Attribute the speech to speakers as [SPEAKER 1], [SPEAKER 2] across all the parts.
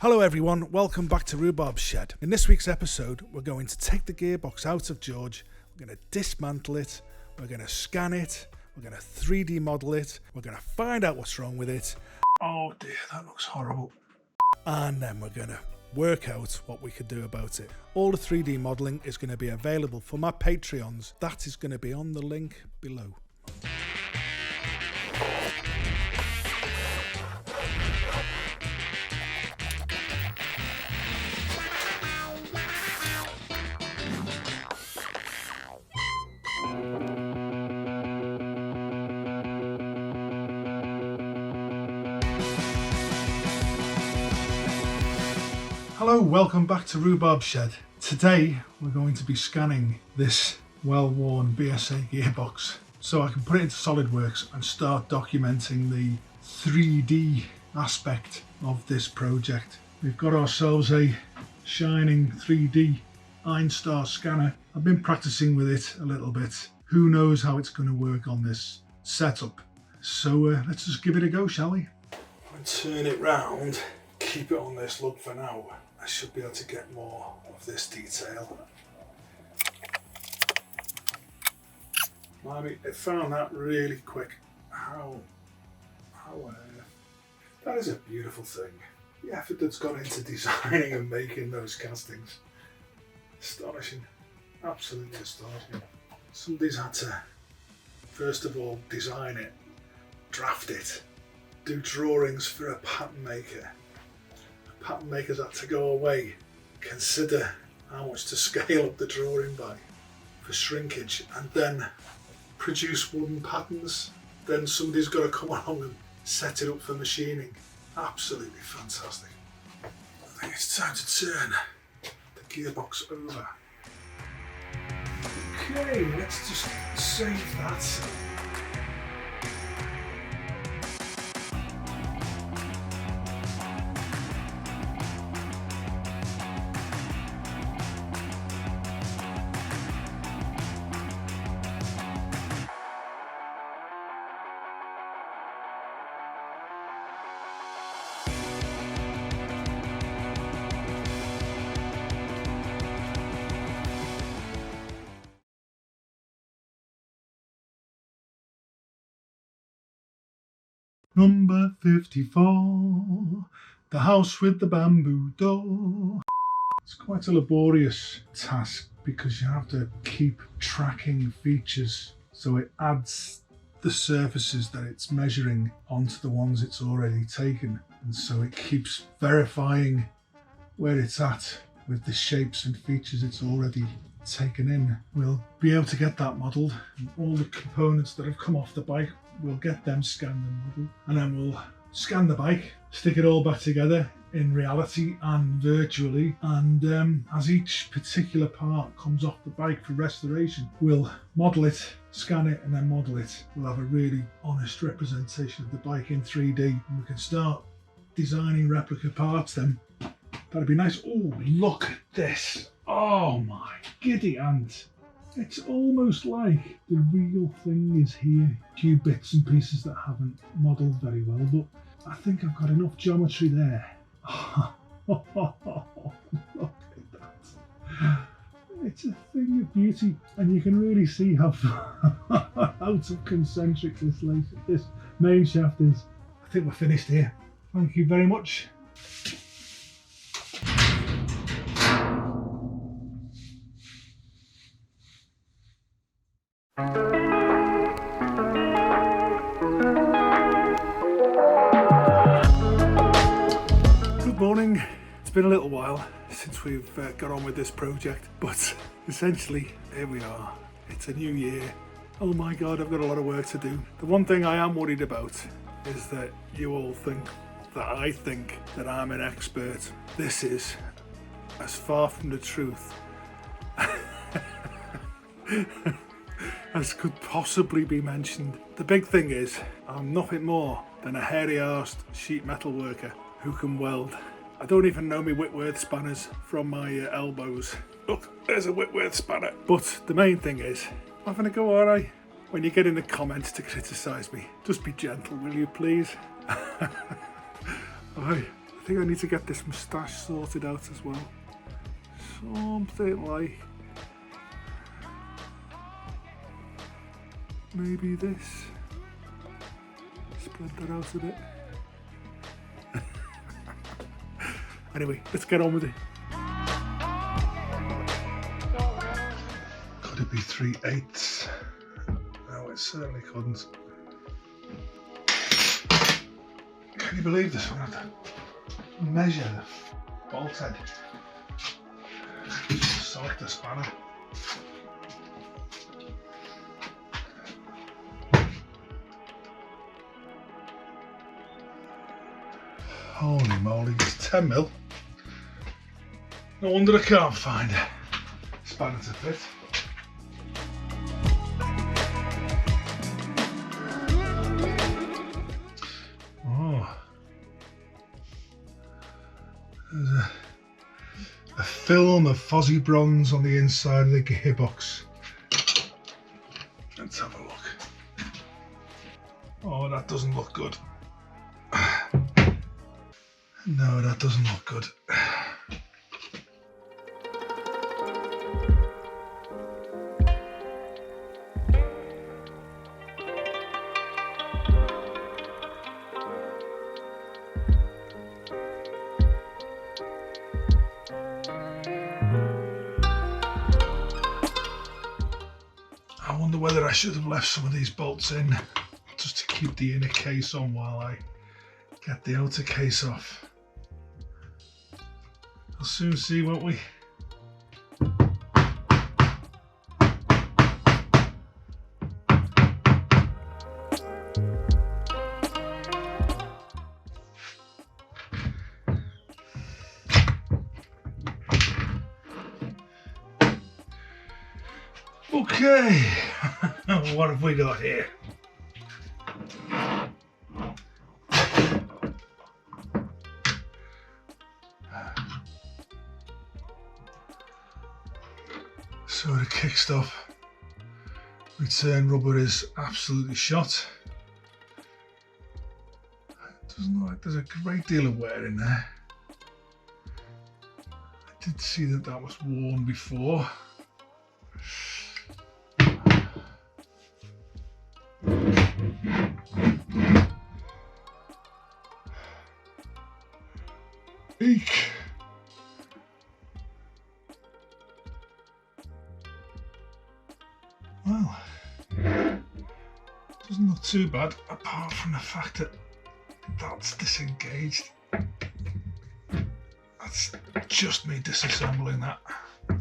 [SPEAKER 1] Hello everyone, welcome back to Roobarb Shed. In this week's episode, we're going to take the gearbox out of George, we're going to dismantle it, we're going to scan it, we're going to 3D model it, we're going to find out what's wrong with it. Oh dear, that looks horrible. And then we're going to work out what we could do about it. All the 3D modelling is going to be available for my Patreons. That is going to be on the link below. Hello, welcome back to Roobarb Shed. Today we're going to be scanning this well-worn BSA gearbox so I can put it into SolidWorks and start documenting the 3D aspect of this project. We've got ourselves a shining 3D Einstar scanner. I've been practicing with it a little bit. Who knows how it's going to work on this setup. So let's just give it a go, shall we? I'll turn it round, keep it on this lug for now. I should be able to get more of this detail. Blimey, it found that really quick. How on earth? That is a beautiful thing. The effort that's gone into designing and making those castings. Astonishing. Absolutely astonishing. Somebody's had to, first of all, design it, draft it, do drawings for a pattern maker. Pattern makers had to go away, consider how much to scale up the drawing by for shrinkage, and then produce wooden patterns. Then somebody's got to come along and set it up for machining. Absolutely fantastic. I think it's time to turn the gearbox over. Okay, let's just save that. Number 54, the house with the bamboo door. It's quite a laborious task because you have to keep tracking features so it adds the surfaces that it's measuring onto the ones it's already taken, and so it keeps verifying where it's at with the shapes and features it's already taken in. We'll be able to get that modelled, and all the components that have come off the bike, we'll get them scanned and modelled, and then we'll scan the bike, stick it all back together in reality and virtually, and as each particular part comes off the bike for restoration, we'll model it, scan it, and then model it. We'll have a really honest representation of the bike in 3D, and we can start designing replica parts then. That'd be nice. Oh, look at this. Oh my giddy aunt. It's almost like the real thing is here. A few bits and pieces that haven't modelled very well, but I think I've got enough geometry there. Look at that. It's a thing of beauty, and you can really see how out of concentric this main shaft is. I think we're finished here. Thank you very much. Good morning. It's been a little while since we've got on with this project, but essentially here we are. It's a new year. Oh my god, I've got a lot of work to do. The one thing I am worried about is that you all think that I think that I'm an expert. This is as far from the truth as could possibly be mentioned. The big thing is, I'm nothing more than a hairy-arsed sheet metal worker who can weld. I don't even know my Whitworth spanners from my elbows. Look, there's a Whitworth spanner. But the main thing is, I'm having a go, alright? When you get in the comments to criticise me, just be gentle, will you please? I I think I need to get this moustache sorted out as well. Something like maybe this. Spread that out a bit. Anyway, let's get on with it. Could it be 3/8? No, it certainly couldn't. Can you believe this one? I have to measure the bolt head. Just select the spanner. Holy moly, it's 10mm. No wonder I can't find a spanner to fit. Oh, there's a film of fuzzy bronze on the inside of the gearbox. Let's have a look. Oh, that doesn't look good. No, that doesn't look good. I wonder whether I should have left some of these bolts in just to keep the inner case on while I get the outer case off. We'll soon see, won't we? Okay, what have we got here? So the kickstop return rubber is absolutely shot. It doesn't look like there's a great deal of wear in there. I did see that that was worn before. Eek. Well, doesn't look too bad apart from the fact that that's disengaged. That's just me disassembling that. I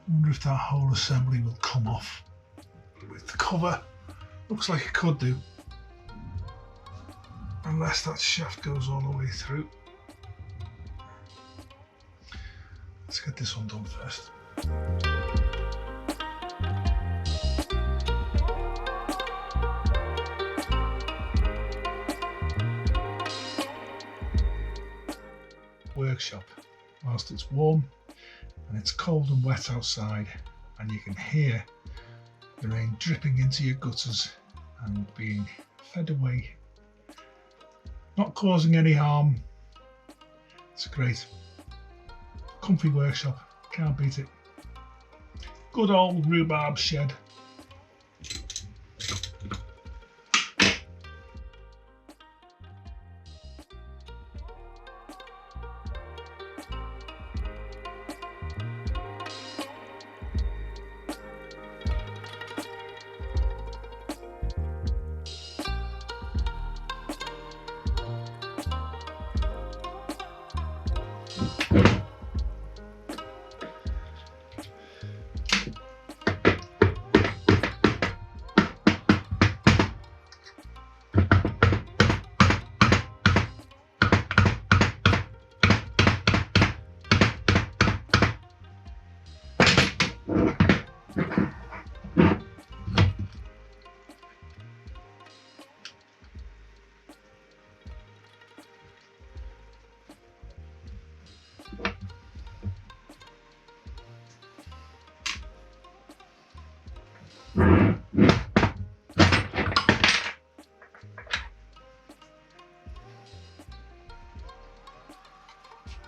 [SPEAKER 1] wonder if that whole assembly will come off with the cover. Looks like it could do, unless that shaft goes all the way through. Let's get this one done first. Workshop, whilst it's warm and it's cold and wet outside, and you can hear the rain dripping into your gutters and being fed away, not causing any harm. It's great. Comfy workshop, can't beat it. Good old rhubarb shed.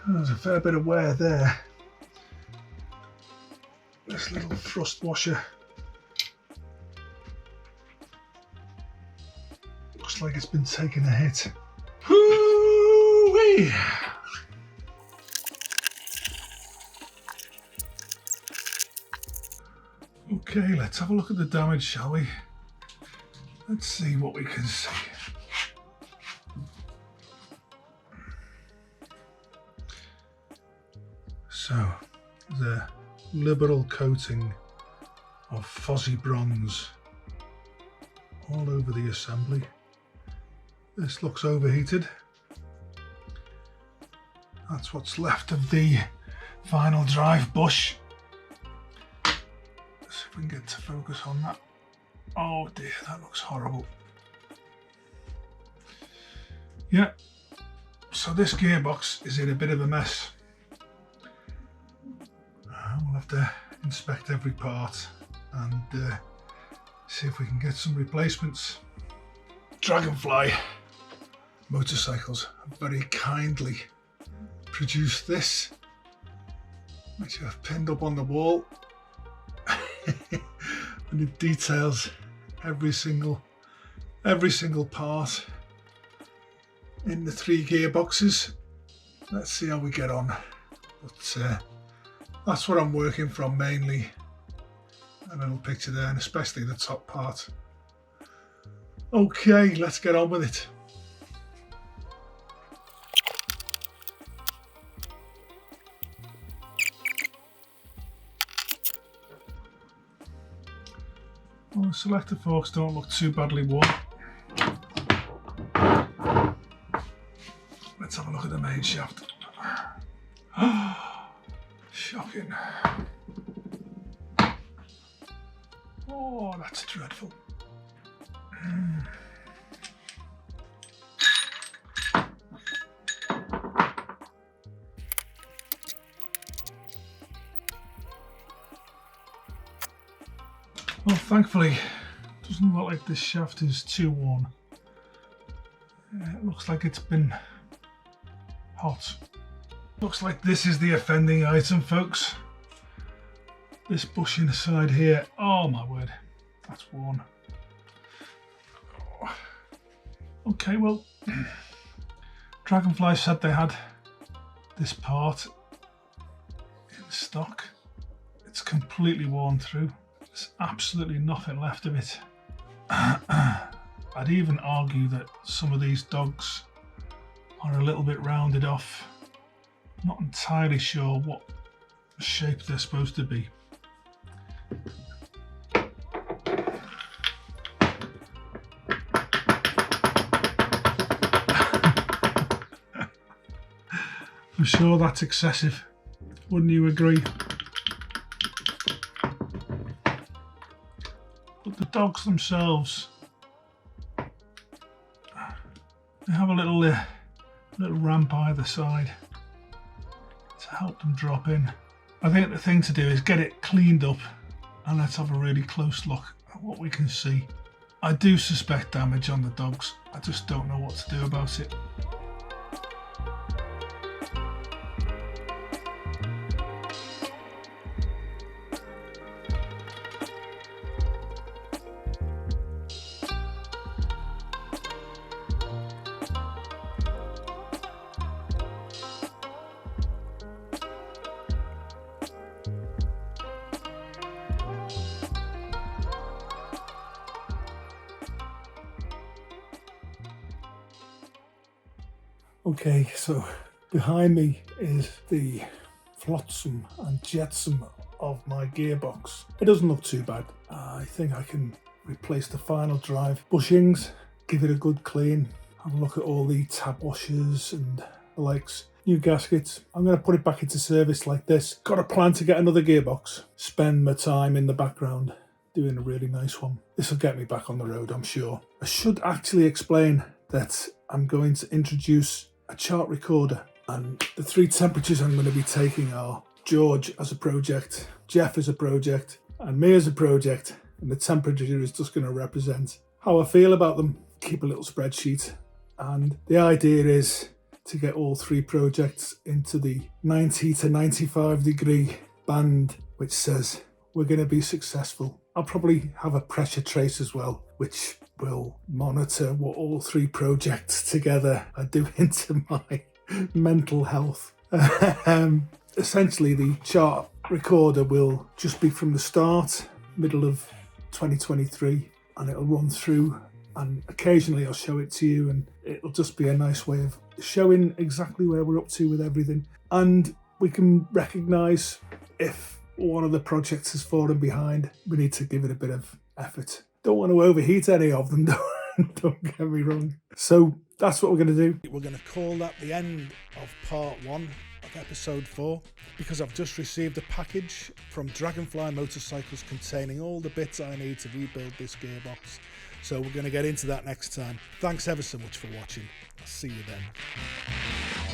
[SPEAKER 1] There's a fair bit of wear there. This little thrust washer looks like it's been taking a hit. Hoo-wee! Okay, let's have a look at the damage, shall we? Let's see what we can see. So, there's a liberal coating of fuzzy bronze all over the assembly. This looks overheated. That's what's left of the final drive bush. Let's see if we can get to focus on that. Oh dear, that looks horrible. Yeah, so this gearbox is in a bit of a mess. We'll have to inspect every part and see if we can get some replacements. Dragonfly Motorcycles have very kindly produced this, which I've pinned up on the wall. And it details every single part in the 3 gearboxes. Let's see how we get on. But that's what I'm working from mainly. A little picture there, and especially the top part. Okay, let's get on with it. Well, the selector forks don't look too badly worn. Let's have a look at the main shaft. Shocking. Oh, that's dreadful. Well, thankfully, it doesn't look like this shaft is too worn. It looks like it's been hot. Looks like this is the offending item, folks. This bushing side here, oh my word, that's worn. Okay, well, Dragonfly said they had this part in stock. It's completely worn through. There's absolutely nothing left of it. I'd even argue that some of these dogs are a little bit rounded off. Not entirely sure what shape they're supposed to be. I'm sure that's excessive, wouldn't you agree? But the dogs themselves, they have a little ramp either side to help them drop in. I think the thing to do is get it cleaned up and let's have a really close look at what we can see. I do suspect damage on the dogs, I just don't know what to do about it. Okay, so behind me is the flotsam and jetsam of my gearbox. It doesn't look too bad. I think I can replace the final drive bushings, give it a good clean, have a look at all the tab washers and the likes. New gaskets. I'm going to put it back into service like this. Got a plan to get another gearbox. Spend my time in the background doing a really nice one. This will get me back on the road, I'm sure. I should actually explain that I'm going to introduce a chart recorder, and the 3 temperatures I'm going to be taking are George as a project, Jeff as a project, and me as a project, and the temperature is just going to represent how I feel about them. Keep a little spreadsheet, and the idea is to get all 3 projects into the 90 to 95 degree band, which says we're going to be successful. I'll probably have a pressure trace as well, which will monitor what all 3 projects together are doing to my mental health. Essentially, the chart recorder will just be from the start, middle of 2023, and it'll run through, and occasionally I'll show it to you, and it'll just be a nice way of showing exactly where we're up to with everything. And we can recognise if one of the projects has fallen behind. We need to give it a bit of effort. Don't want to overheat any of them, don't get me wrong. So that's what we're going to do. We're going to call that the end of part 1 of episode 4, because I've just received a package from Dragonfly Motorcycles containing all the bits I need to rebuild this gearbox. So we're going to get into that next time. Thanks ever so much for watching. I'll see you then.